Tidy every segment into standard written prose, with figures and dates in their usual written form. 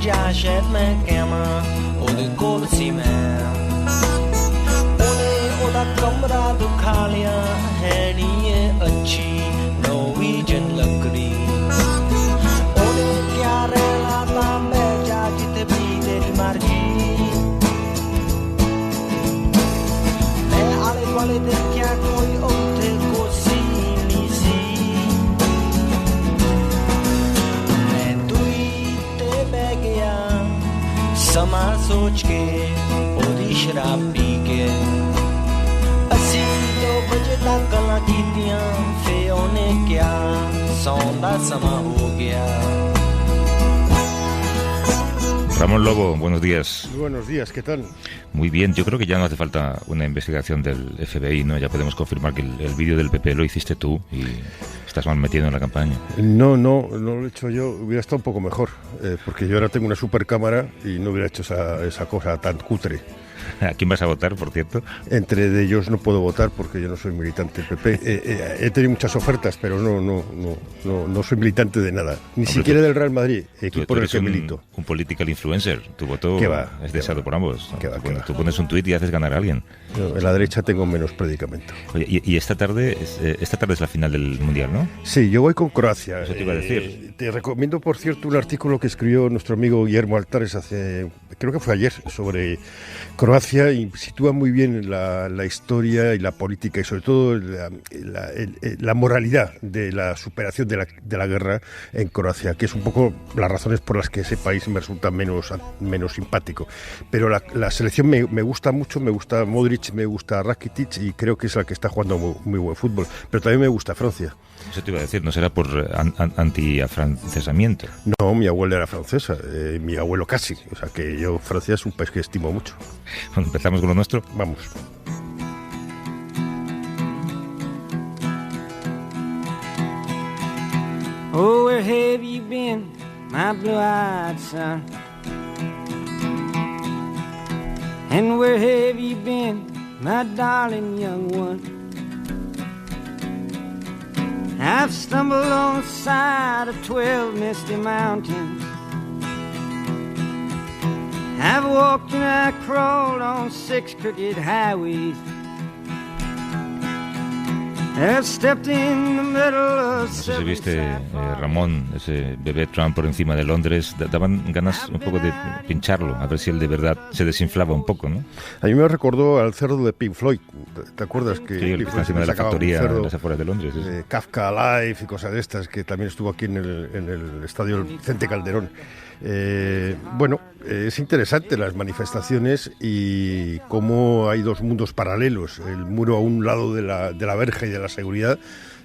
ਜਾ ਸ਼ਾਇਦ ਮੈਂ ਕਹਾਂ ਉਹਦੇ ਕੋਲ ਸੀ ਮੈਂ ਉਹਨੇ ਉਹਦਾ ਕਮਰਾ ਦੁਖਾ ਲਿਆ ਹੈ ਨੀ ਇਹ ਅੱਛੀ ਨੋਰਵੀਜਨ ਲੱਕੜੀ ਉਹਨੇ ਕਿਆ ਰਹਿਣਾ ਤਾਂ ਮੈਂ ਜਾ ਜਿੱਥੇ ਵੀ ਤੇਰੀ ਮਰਜ਼ੀ ਮੈਂ ਆਲੇ ਦੁਆਲੇ ਦੇਖਿਆ ਕੋਈ ਉੱਥੇ ਕੁਰਸੀ ਨਹੀਂ ਸੀ ਮੈਂ ਦੂਈ ਤੇ ਬਹਿ ਗਿਆ ਸਮਾਂ ਸੋਚ ਕੇ ਉਹਦੀ ਸ਼ਰਾਬ ਪੀ ਕੇ ਅਸੀਂ 2 ਵਜੇ ਤੱਕ ਗੱਲਾਂ ਕੀਤੀਆਂ ਫੇ ਉਹਨੇ ਕਿਹਾ ਸੌਣ ਦਾ ਸਮਾਂ ਹੋ ਗਿਆ Ramón Lobo, buenos días. Buenos días, ¿qué tal? Muy bien, yo creo que ya no hace falta una investigación del FBI, ¿no? Ya podemos confirmar que el vídeo del PP lo hiciste tú y estás mal metido en la campaña. No lo he hecho yo, hubiera estado un poco mejor, porque yo ahora tengo una supercámara y no hubiera hecho esa cosa tan cutre. ¿A quién vas a votar, por cierto? Entre de ellos no puedo votar porque yo no soy militante del PP. He tenido muchas ofertas, pero no soy militante de nada. Ni Hombre, siquiera del Real Madrid, equipo tú en el eres que milito. un political influencer. Tu voto es deseado por ambos. ¿No? Tú pones un tuit y haces ganar a alguien. No, en la derecha tengo menos predicamento. Oye, y esta tarde es la final del Mundial, ¿no? Sí, yo voy con Croacia. Eso te iba a decir. Te recomiendo, por cierto, un artículo que escribió nuestro amigo Guillermo Altares creo que fue ayer, sobre Croacia, y sitúa muy bien la historia y la política y sobre todo la moralidad de la superación de la guerra en Croacia, que es un poco las razones por las que ese país me resulta menos simpático. Pero la selección me gusta mucho, me gusta Modric, me gusta Rakitic y creo que es la que está jugando muy buen fútbol. Pero también me gusta Francia. Eso te iba a decir, ¿no será por antiafrancesamiento? No, mi abuela era francesa, mi abuelo casi, o sea que yo Francia es un país que estimo mucho. Bueno, ¿empezamos con lo nuestro? Vamos. Oh, where have you been, my blue-eyed son? And where have you been, my darling young one? I've stumbled on the side of 12 misty mountains. I've walked and I crawled on 6 crooked highways. I've stepped in the middle of No sé si viste, Ramón, ese bebé Trump por encima de Londres. Daban ganas un poco de pincharlo, a ver si él de verdad se desinflaba un poco, ¿no? A mí me recordó al cerdo de Pink Floyd. ¿Te acuerdas? Que sí, el que está encima de la factoría en las afueras de Londres. Sí. Kafka Alive y cosas de estas, que también estuvo aquí en el estadio Vicente Calderón. Bueno, es interesante las manifestaciones y cómo hay dos mundos paralelos. El muro a un lado de la verja y de la seguridad,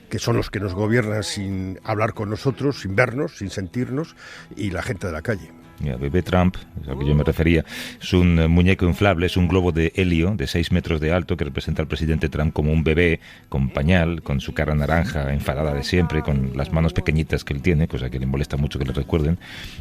que son los que nos gobiernan sin hablar con nosotros, sin vernos, sin sentirnos, y la gente de la calle. Bebé Trump, es a lo que yo me refería, es un muñeco inflable, es un globo de helio de 6 metros de alto que representa al presidente Trump como un bebé con pañal, con su cara naranja enfadada de siempre, con las manos pequeñitas que él tiene, cosa que le molesta mucho que le recuerden.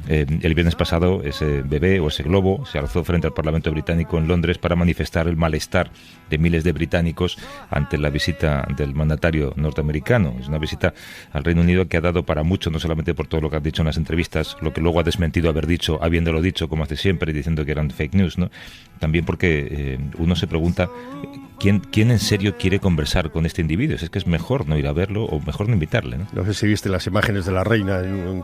El viernes pasado ese bebé o ese globo se alzó frente al Parlamento británico en Londres para manifestar el malestar de miles de británicos ante la visita del mandatario norteamericano. Es una visita al Reino Unido que ha dado para mucho, no solamente por todo lo que has dicho en las entrevistas, lo que luego ha desmentido haber dicho, habiéndolo dicho, como hace siempre, diciendo que eran fake news, ¿no? También porque uno se pregunta ¿quién en serio quiere conversar con este individuo? Es que es mejor no ir a verlo o mejor no invitarle, ¿no? No sé si viste las imágenes de la reina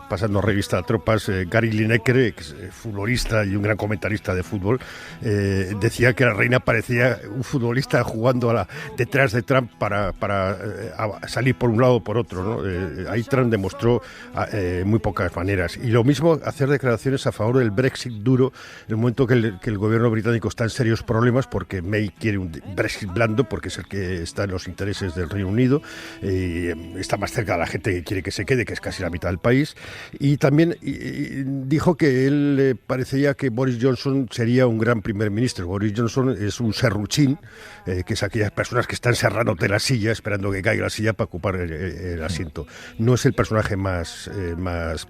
pasando revista a tropas. Gary Lineker, futbolista y un gran comentarista de fútbol, decía que la reina parecía un futbolista jugando detrás de Trump para salir por un lado o por otro, ¿no? Ahí Trump demostró muy pocas maneras. Y lo mismo hacer declaraciones a favor del Brexit duro en el momento que el gobierno británico está en serios problemas, porque May quiere un Brexit blando, porque es el que está en los intereses del Reino Unido, está más cerca de la gente que quiere que se quede, que es casi la mitad del país, y también dijo que él le parecía que Boris Johnson sería un gran primer ministro. Boris Johnson es un serruchín, que es aquellas personas que están serrándote la silla, esperando que caiga la silla para ocupar el asiento. No es el personaje más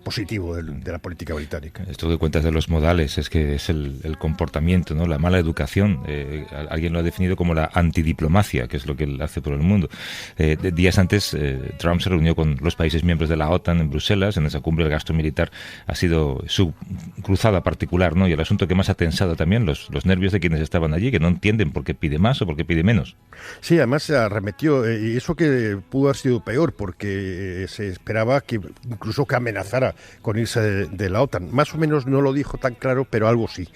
positivo de la política británica. Esto que cuentas de los modales es que es el comportamiento, ¿no? La mala educación. Alguien lo ha definido como la antidiplomacia, que es lo que él hace por el mundo. Días antes, Trump se reunió con los países miembros de la OTAN en Bruselas. En esa cumbre el gasto militar ha sido su cruzada particular, ¿no? Y el asunto que más ha tensado también los nervios de quienes estaban allí, que no entienden por qué pide más o por qué pide menos. Sí, además se arremetió, y eso que pudo haber sido peor, porque se esperaba que incluso que amenazara con irse de la OTAN. Más o menos no lo dijo tan claro, pero algo sí.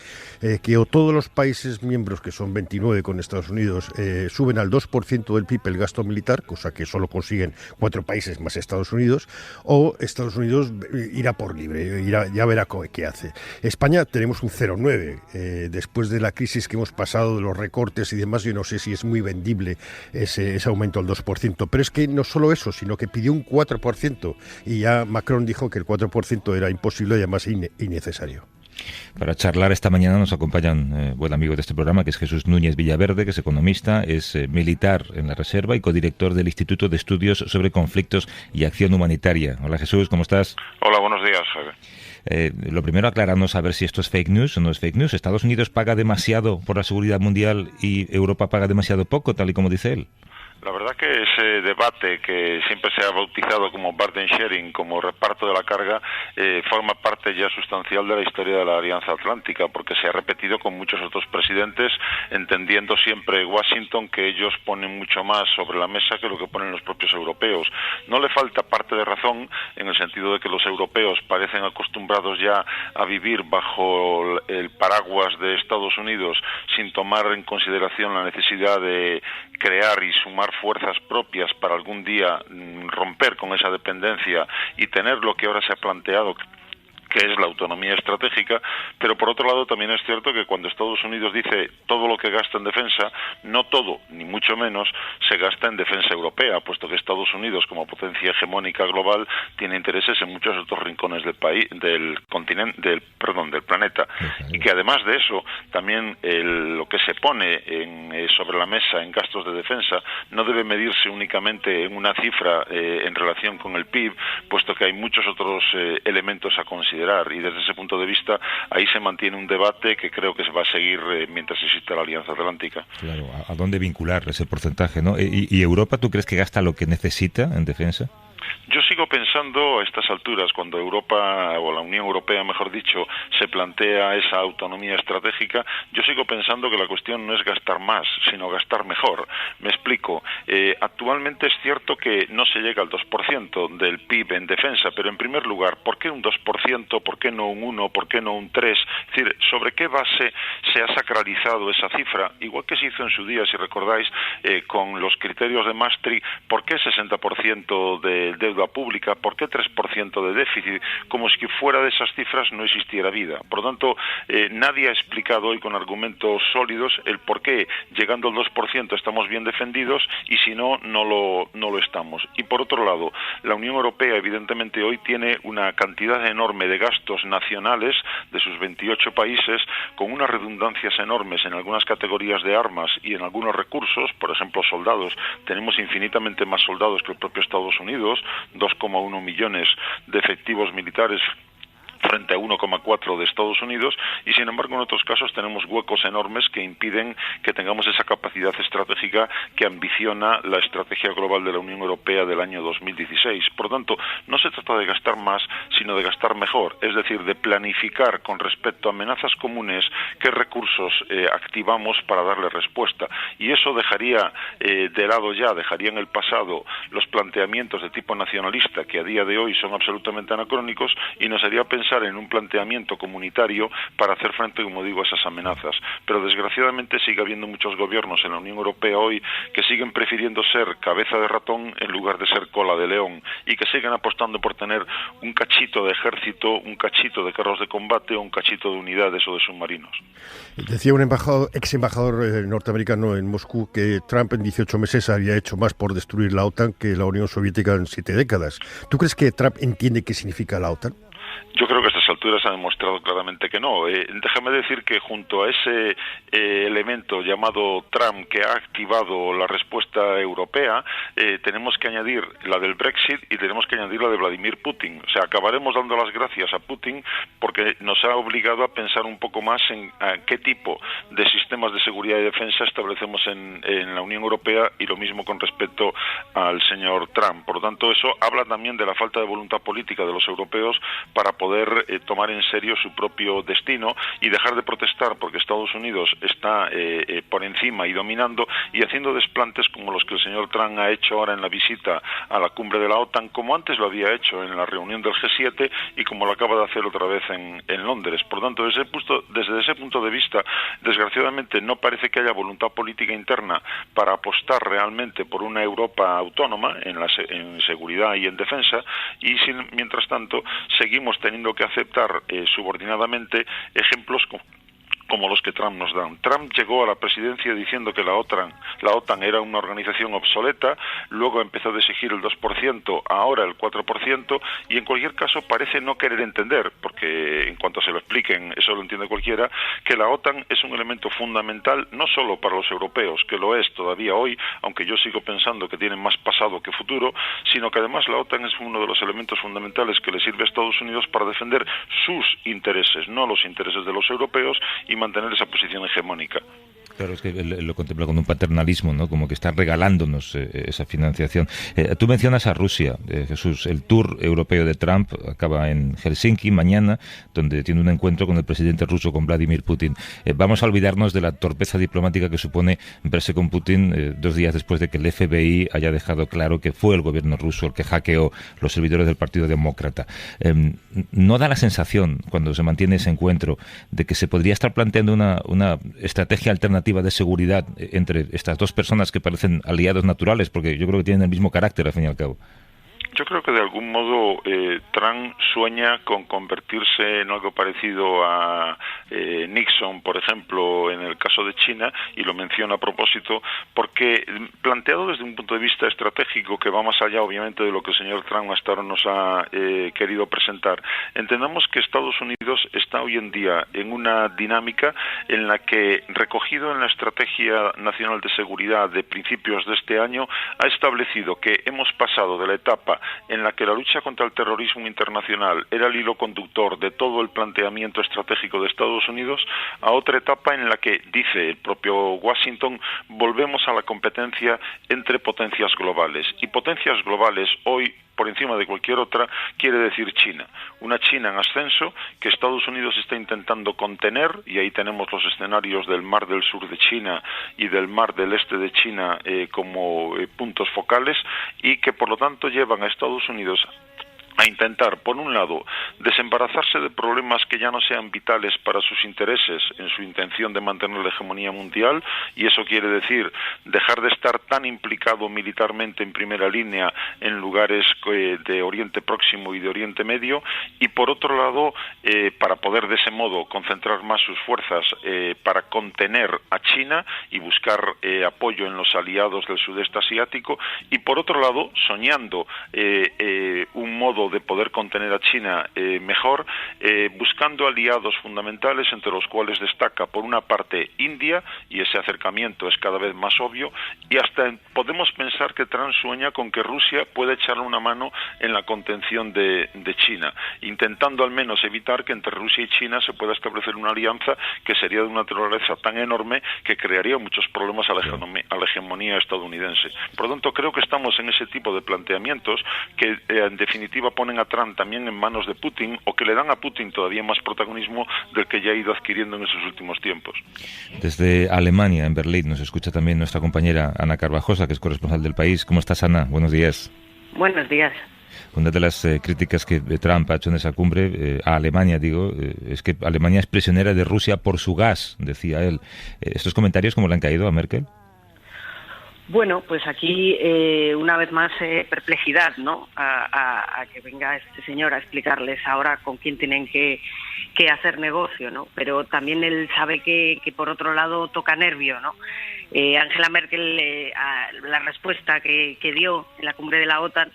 Que o todos los países miembros, que son 29 con Estados Unidos, suben al 2% del PIB el gasto militar, cosa que solo consiguen 4 países más Estados Unidos, o Estados Unidos irá por libre, ya verá qué hace. España tenemos un 0,9. Después de la crisis que hemos pasado, de los recortes y demás, yo no sé si es muy vendible ese aumento al 2%. Pero es que no solo eso, sino que pidió un 4%, y ya Macron dijo que el 4% era imposible y además innecesario. Para charlar esta mañana nos acompaña un buen amigo de este programa, que es Jesús Núñez Villaverde, que es economista, es militar en la Reserva y codirector del Instituto de Estudios sobre Conflictos y Acción Humanitaria. Hola Jesús, ¿cómo estás? Hola, buenos días, Javier. Lo primero, aclararnos a ver si esto es fake news o no es fake news. ¿Estados Unidos paga demasiado por la seguridad mundial y Europa paga demasiado poco, tal y como dice él? La verdad que ese debate, que siempre se ha bautizado como burden sharing, como reparto de la carga, forma parte ya sustancial de la historia de la Alianza Atlántica, porque se ha repetido con muchos otros presidentes, entendiendo siempre Washington que ellos ponen mucho más sobre la mesa que lo que ponen los propios europeos. No le falta parte de razón, en el sentido de que los europeos parecen acostumbrados ya a vivir bajo el paraguas de Estados Unidos sin tomar en consideración la necesidad de crear y sumar fuerzas propias para algún día romper con esa dependencia y tener lo que ahora se ha planteado, que es la autonomía estratégica, pero por otro lado también es cierto que cuando Estados Unidos dice todo lo que gasta en defensa, no todo, ni mucho menos, se gasta en defensa europea, puesto que Estados Unidos, como potencia hegemónica global, tiene intereses en muchos otros rincones del país, del planeta, y que además de eso, también lo que se pone sobre la mesa en gastos de defensa no debe medirse únicamente en una cifra en relación con el PIB, puesto que hay muchos otros elementos a considerar. Y desde ese punto de vista ahí se mantiene un debate que creo que se va a seguir mientras exista la Alianza Atlántica. Claro, ¿a dónde vincular ese porcentaje, no? ¿Y Europa, tú crees que gasta lo que necesita en defensa? Yo sigo pensando a estas alturas, cuando Europa, o la Unión Europea, mejor dicho, se plantea esa autonomía estratégica, yo sigo pensando que la cuestión no es gastar más, sino gastar mejor. Me explico. Actualmente es cierto que no se llega al 2% del PIB en defensa, pero en primer lugar, ¿por qué un 2%? ¿Por qué no un 1%? ¿Por qué no un 3%? Es decir, ¿sobre qué base se ha sacralizado esa cifra? Igual que se hizo en su día, si recordáis, con los criterios de Maastricht, ¿por qué 60% de deuda pública? ¿Por qué 3% de déficit? Como si fuera de esas cifras no existiera vida. Por lo tanto, nadie ha explicado hoy con argumentos sólidos el por qué, llegando al 2%, estamos bien defendidos y si no, no lo estamos. Y por otro lado, la Unión Europea evidentemente hoy tiene una cantidad enorme de gastos nacionales de sus 28 países, con unas redundancias enormes en algunas categorías de armas y en algunos recursos, por ejemplo soldados. Tenemos infinitamente más soldados que el propio Estados Unidos, 2,1 millones de efectivos militares frente a 1,4 de Estados Unidos, y sin embargo en otros casos tenemos huecos enormes que impiden que tengamos esa capacidad estratégica que ambiciona la estrategia global de la Unión Europea del año 2016. Por lo tanto, no se trata de gastar más, sino de gastar mejor, es decir, de planificar con respecto a amenazas comunes qué recursos activamos para darle respuesta, y eso dejaría dejaría en el pasado los planteamientos de tipo nacionalista que a día de hoy son absolutamente anacrónicos, y nos haría pensar en un planteamiento comunitario para hacer frente, como digo, a esas amenazas. Pero desgraciadamente sigue habiendo muchos gobiernos en la Unión Europea hoy que siguen prefiriendo ser cabeza de ratón en lugar de ser cola de león, y que siguen apostando por tener un cachito de ejército, un cachito de carros de combate o un cachito de unidades o de submarinos. Decía un ex embajador norteamericano en Moscú que Trump en 18 meses había hecho más por destruir la OTAN que la Unión Soviética en 7 décadas. ¿Tú crees que Trump entiende qué significa la OTAN? Yo creo que a estas alturas ha demostrado claramente que no. Déjame decir que junto a ese elemento llamado Trump que ha activado la respuesta europea, tenemos que añadir la del Brexit y tenemos que añadir la de Vladimir Putin. O sea, acabaremos dando las gracias a Putin porque nos ha obligado a pensar un poco más en qué tipo de sistemas de seguridad y defensa establecemos en la Unión Europea, y lo mismo con respecto al señor Trump. Por lo tanto, eso habla también de la falta de voluntad política de los europeos para poder tomar en serio su propio destino y dejar de protestar porque Estados Unidos está por encima y dominando y haciendo desplantes como los que el señor Trump ha hecho ahora en la visita a la cumbre de la OTAN, como antes lo había hecho en la reunión del G7 y como lo acaba de hacer otra vez en Londres. Por tanto, desde ese punto de vista, desgraciadamente no parece que haya voluntad política interna para apostar realmente por una Europa autónoma en seguridad y en defensa, y mientras tanto seguimos teniendo que aceptar subordinadamente ejemplos como los que Trump nos da. Trump llegó a la presidencia diciendo que la OTAN era una organización obsoleta, luego empezó a exigir el 2%, ahora el 4%, y en cualquier caso parece no querer entender, porque en cuanto se lo expliquen, eso lo entiende cualquiera, que la OTAN es un elemento fundamental no solo para los europeos, que lo es todavía hoy, aunque yo sigo pensando que tiene más pasado que futuro, sino que además la OTAN es uno de los elementos fundamentales que le sirve a Estados Unidos para defender sus intereses, no los intereses de los europeos, y mantener esa posición hegemónica. Claro, es que lo contempla con un paternalismo, ¿no? Como que está regalándonos esa financiación. Tú mencionas a Rusia, Jesús. El tour europeo de Trump acaba en Helsinki mañana, donde tiene un encuentro con el presidente ruso, con Vladimir Putin. Vamos a olvidarnos de la torpeza diplomática que supone verse con Putin 2 días después de que el FBI haya dejado claro que fue el gobierno ruso el que hackeó los servidores del Partido Demócrata. ¿No da la sensación, cuando se mantiene ese encuentro, de que se podría estar planteando una estrategia alternativa de seguridad entre estas dos personas que parecen aliados naturales, porque yo creo que tienen el mismo carácter al fin y al cabo? Yo creo que de algún modo Trump sueña con convertirse en algo parecido a Nixon, por ejemplo, en el caso de China, y lo menciona a propósito, porque planteado desde un punto de vista estratégico que va más allá, obviamente, de lo que el señor Trump hasta ahora nos ha querido presentar, entendamos que Estados Unidos está hoy en día en una dinámica en la que, recogido en la Estrategia Nacional de Seguridad de principios de este año, ha establecido que hemos pasado de la etapa en la que la lucha contra el terrorismo internacional era el hilo conductor de todo el planteamiento estratégico de Estados Unidos, a otra etapa en la que, dice el propio Washington, volvemos a la competencia entre potencias globales. Y potencias globales hoy, por encima de cualquier otra, quiere decir China. Una China en ascenso que Estados Unidos está intentando contener, y ahí tenemos los escenarios del Mar del Sur de China y del Mar del Este de China como puntos focales, y que por lo tanto llevan a Estados Unidos a intentar, por un lado, desembarazarse de problemas que ya no sean vitales para sus intereses en su intención de mantener la hegemonía mundial, y eso quiere decir dejar de estar tan implicado militarmente en primera línea en lugares de Oriente Próximo y de Oriente Medio, y por otro lado, para poder de ese modo concentrar más sus fuerzas para contener a China y buscar apoyo en los aliados del sudeste asiático, y por otro lado, soñando un modo de poder contener a China mejor, buscando aliados fundamentales, entre los cuales destaca por una parte India, y ese acercamiento es cada vez más obvio, y hasta podemos pensar que Trump sueña con que Rusia pueda echarle una mano en la contención de China, intentando al menos evitar que entre Rusia y China se pueda establecer una alianza que sería de una naturaleza tan enorme que crearía muchos problemas a la hegemonía estadounidense. Por lo tanto, creo que estamos en ese tipo de planteamientos que en definitiva ponen a Trump también en manos de Putin, o que le dan a Putin todavía más protagonismo del que ya ha ido adquiriendo en esos últimos tiempos. Desde Alemania, en Berlín, nos escucha también nuestra compañera Ana Carvajosa, que es corresponsal del País. ¿Cómo estás, Ana? Buenos días. Buenos días. Una de las críticas que Trump ha hecho en esa cumbre, a Alemania, es que Alemania es prisionera de Rusia por su gas, decía él. ¿Estos comentarios cómo le han caído a Merkel? Bueno, pues aquí una vez más perplejidad, ¿no? A que venga este señor a explicarles ahora con quién tienen que hacer negocio, ¿no? Pero también él sabe que por otro lado toca nervio, ¿no? Angela Merkel, la respuesta que dio en la cumbre de la OTAN,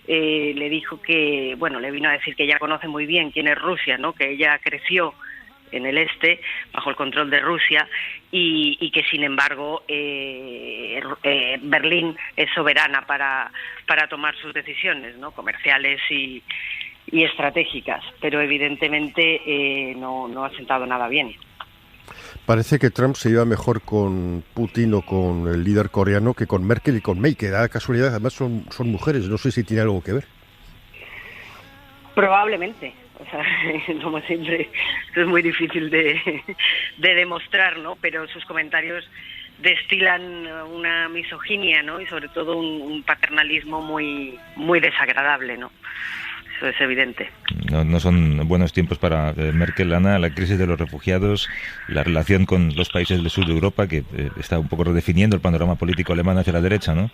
le dijo que, bueno, le vino a decir que ella conoce muy bien quién es Rusia, ¿no? Que ella creció en el este, bajo el control de Rusia, y que sin embargo Berlín es soberana para tomar sus decisiones, ¿no? Comerciales y estratégicas, pero evidentemente no ha sentado nada bien. Parece que Trump se lleva mejor con Putin o con el líder coreano que con Merkel y con May, que da casualidad, además son mujeres, no sé si tiene algo que ver. Probablemente. O sea, como siempre, esto es muy difícil de demostrar, ¿no? Pero sus comentarios destilan una misoginia, ¿no? Y sobre todo un paternalismo muy desagradable, ¿no? Eso es evidente. No son buenos tiempos para Merkel, Ana. La crisis de los refugiados, la relación con los países del sur de Europa, que está un poco redefiniendo el panorama político alemán hacia la derecha, ¿no?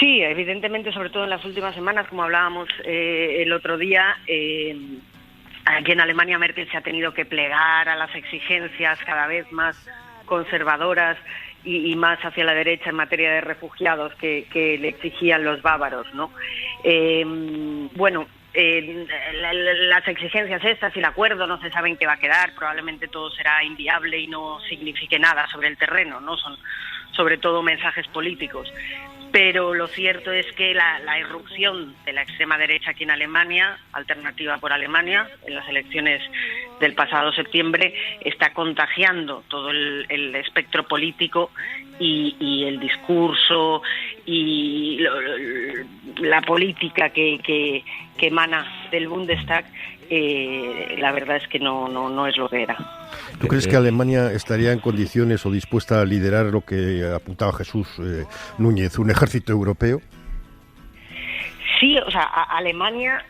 Sí, evidentemente, sobre todo en las últimas semanas, como hablábamos el otro día, aquí en Alemania Merkel se ha tenido que plegar a las exigencias cada vez más conservadoras y más hacia la derecha en materia de refugiados que le exigían los bávaros, ¿no? Las exigencias estas y el acuerdo no se sabe en qué va a quedar, probablemente todo será inviable y no signifique nada sobre el terreno, ¿no? Son sobre todo mensajes políticos. Pero lo cierto es que la irrupción de la extrema derecha aquí en Alemania, Alternativa por Alemania, en las elecciones del pasado septiembre, está contagiando todo el espectro político y el discurso y la política que emana del Bundestag. La verdad es que no es lo que era. ¿Tú crees que Alemania estaría en condiciones o dispuesta a liderar lo que apuntaba Jesús Núñez, un ejército europeo? Sí, o sea, Alemania,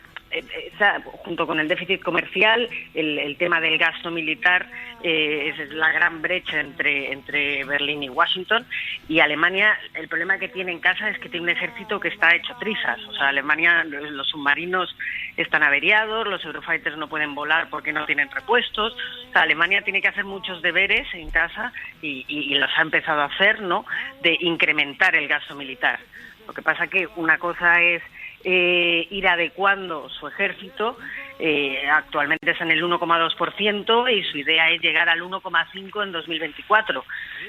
junto con el déficit comercial, el tema del gasto militar es la gran brecha entre Berlín y Washington, y Alemania, el problema que tiene en casa es que tiene un ejército que está hecho trizas. O sea, Alemania, los submarinos están averiados, los Eurofighters no pueden volar porque no tienen repuestos. O sea, Alemania tiene que hacer muchos deberes en casa y los ha empezado a hacer, ¿no?, de incrementar el gasto militar. Lo que pasa que una cosa es ir adecuando su ejército, actualmente está en el 1,2% y su idea es llegar al 1,5% en 2024,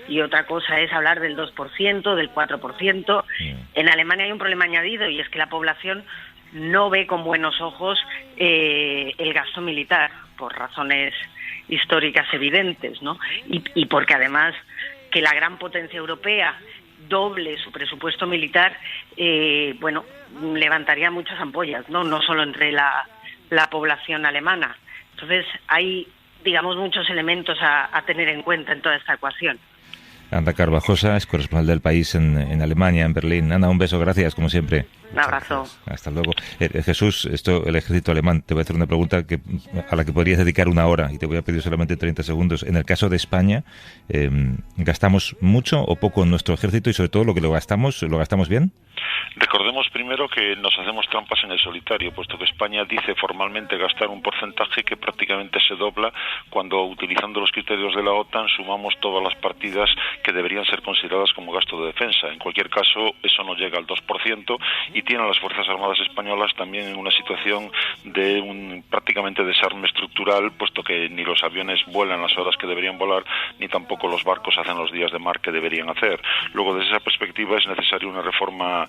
y otra cosa es hablar del 2%, del 4%. En Alemania hay un problema añadido, y es que la población no ve con buenos ojos el gasto militar, por razones históricas evidentes, ¿no? Y porque además que la gran potencia europea doble su presupuesto militar, levantaría muchas ampollas, no solo entre la población alemana. Entonces hay, digamos, muchos elementos a tener en cuenta en toda esta ecuación. Ana Carvajosa es corresponsal del País en Alemania, en Berlín. Ana, un beso, gracias, como siempre. Un abrazo. Hasta luego. Jesús, el ejército alemán, te voy a hacer una pregunta a la que podrías dedicar una hora, y te voy a pedir solamente 30 segundos. En el caso de España, ¿gastamos mucho o poco en nuestro ejército, y sobre todo lo que lo gastamos bien? Recordemos primero que nos hacemos trampas en el solitario, puesto que España dice formalmente gastar un porcentaje que prácticamente se dobla cuando, utilizando los criterios de la OTAN, sumamos todas las partidas que deberían ser consideradas como gasto de defensa. En cualquier caso, eso no llega al 2% y tiene a las Fuerzas Armadas españolas también en una situación de un prácticamente desarme estructural, puesto que ni los aviones vuelan las horas que deberían volar, ni tampoco los barcos hacen los días de mar que deberían hacer. Luego, desde esa perspectiva, es necesaria una reforma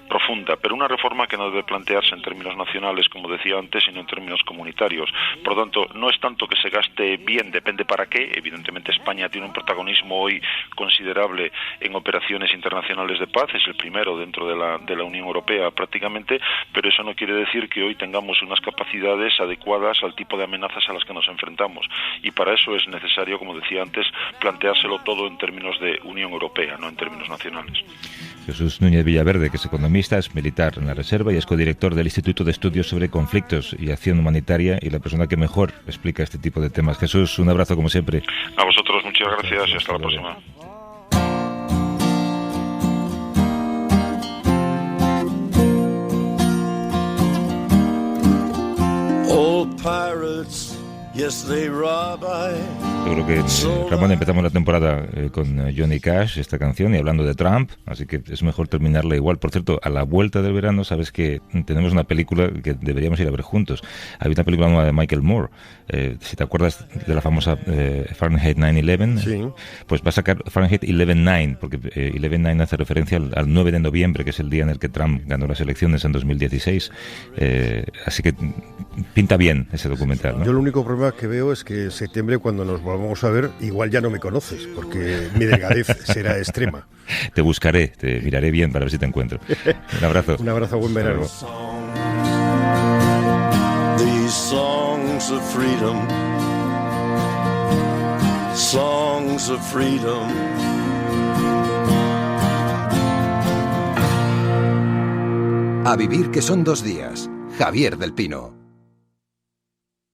profunda, pero una reforma que no debe plantearse en términos nacionales, como decía antes, sino en términos comunitarios. Por lo tanto, no es tanto que se gaste bien, depende para qué. Evidentemente, España tiene un protagonismo hoy considerable en operaciones internacionales de paz, es el primero dentro de la Unión Europea prácticamente, pero eso no quiere decir que hoy tengamos unas capacidades adecuadas al tipo de amenazas a las que nos enfrentamos, y para eso es necesario, como decía antes, planteárselo todo en términos de Unión Europea, no en términos nacionales. Jesús Núñez Villaverde, que es economista, es militar en la Reserva y es codirector del Instituto de Estudios sobre Conflictos y Acción Humanitaria, y la persona que mejor explica este tipo de temas. Jesús, un abrazo como siempre. A vosotros, muchas gracias y hasta la próxima. Old pirates Yes, they rob I. Yo creo que, Ramón, empezamos la temporada con Johnny Cash, esta canción, y hablando de Trump, así que es mejor terminarla igual. Por cierto, a la vuelta del verano, sabes que tenemos una película que deberíamos ir a ver juntos. Hay una película nueva de Michael Moore, si te acuerdas de la famosa Fahrenheit 9/11, sí. Pues va a sacar Fahrenheit 11/9, porque 11/9 hace referencia al 9 de noviembre, que es el día en el que Trump ganó las elecciones en 2016. Así que pinta bien ese documental, ¿no? Yo el único problema que veo es que en septiembre, cuando nos volvamos a ver, igual ya no me conoces, porque mi delgadez será extrema. Te buscaré, te miraré bien para ver si te encuentro. Un abrazo. Un abrazo, buen verano. These songs of freedom, songs of freedom. A vivir que son 2 días. Javier del Pino.